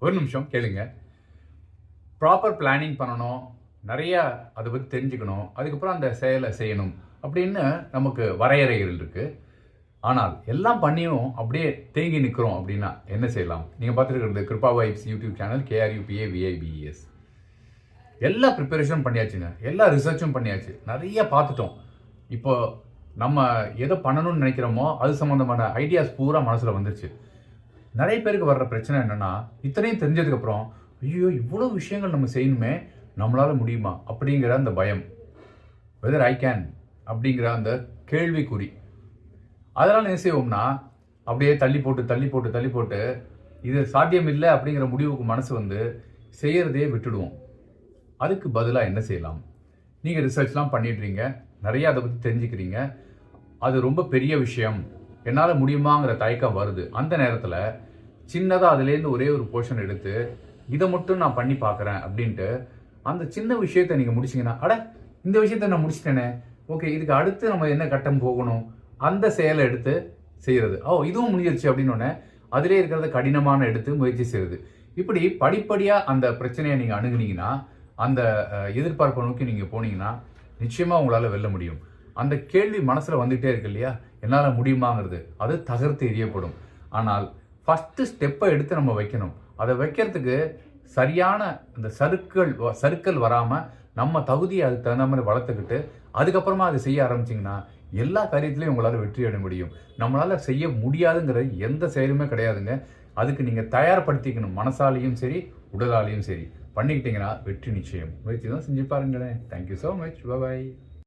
ஒரு நிமிஷம் கேளுங்க. ப்ராப்பர் பிளானிங் பண்ணணும். நிறைய அதை பத்தி தெரிஞ்சுக்கணும். அதுக்கப்புறம் அந்த செயலை செய்யணும். அப்படின்னு நமக்கு வரையறைகள் இருக்கு. ஆனால் எல்லாம் பண்ணியும் அப்படியே தேங்கி நிற்கிறோம் அப்படின்னா என்ன செய்யலாம்? நீங்க பார்த்துருக்கிறது Krupa vibes YouTube channel KRUPAVIBES. எல்லா ப்ரிப்பரேஷனும் பண்ணியாச்சுங்க. எல்லா ரிசர்ச்சும் பண்ணியாச்சு. நிறைய பார்த்துட்டோம். இப்போ நம்ம எதை பண்ணணும்னு நினைக்கிறோமோ அது சம்மந்தமான ஐடியாஸ் பூரா மனசில் வந்துருச்சு. நிறைய பேருக்கு வர்ற பிரச்சனை என்னன்னா, இத்தனையும் தெரிஞ்சதுக்கப்புறம் ஐயோ இவ்வளோ விஷயங்கள் நம்ம செய்யணுமே, நம்மளால் முடியுமா அப்படிங்கிற அந்த பயம், வெதர் ஐ கேன் அப்படிங்கிற அந்த கேள்விக்குறி. அதனால் என்ன செய்வோம்னா, அப்படியே தள்ளி போட்டு இது சாத்தியம் இல்லை அப்படிங்கிற முடிவுக்கு மனசு வந்து செய்யறதே விட்டுடுவோம். அதுக்கு பதிலாக என்ன செய்யலாம்? நீங்கள் ரிசர்ச்லாம் பண்ணிடுறீங்க, நிறைய அதை பற்றி தெரிஞ்சுக்கிறீங்க, அது ரொம்ப பெரிய விஷயம், என்னால் முடியுமாங்கிற தயக்கம் வருது. அந்த நேரத்தில் சின்னதாக அதுலேருந்து ஒரே ஒரு போர்ஷன் எடுத்து இதை மட்டும் நான் பண்ணி பார்க்குறேன் அப்படின்ட்டு அந்த சின்ன விஷயத்தை நீங்கள் முடிச்சிங்கன்னா, இந்த விஷயத்தை நான் முடிச்சிட்டேனே, ஓகே இதுக்கு அடுத்து நம்ம என்ன கட்டம் போகணும், அந்த செயலை எடுத்து செய்கிறது. இதுவும் முடிஞ்சிருச்சு அப்படின்னோடனே அதிலே இருக்கிறத கடினமான எடுத்து முயற்சி செய்கிறது. இப்படி படிப்படியாக அந்த பிரச்சனையை நீங்கள் அணுகுனீங்கன்னா, அந்த எதிர்பார்ப்பை நோக்கி நீங்கள் போனீங்கன்னா நிச்சயமாக உங்களால் வெல்ல முடியும். அந்த கேள்வி மனசில் வந்துகிட்டே இருக்கு இல்லையா, என்னால் முடியுமாங்கிறது, அது தகர்த்து எறியப்படும். ஆனால் ஃபஸ்ட்டு ஸ்டெப்பை எடுத்து நம்ம வைக்கணும். அதை வைக்கிறதுக்கு சரியான அந்த சறுக்கல் வராமல் நம்ம தகுதியை அதுக்கு தகுந்த மாதிரி வளர்த்துக்கிட்டு அதுக்கப்புறமா அதை செய்ய ஆரம்பிச்சிங்கன்னா எல்லா காரியத்திலையும் உங்களால் வெற்றி அடைய முடியும். நம்மளால் செய்ய முடியாதுங்கிற எந்த செயலுமே கிடையாதுங்க. அதுக்கு நீங்கள் தயார்படுத்திக்கணும், மனசாலையும் சரி உடலாலையும் சரி. பண்ணிக்கிட்டீங்கன்னா வெற்றி நிச்சயம். முயற்சி தான் செஞ்சு பாருங்களேன். Thank you so much. பாய்.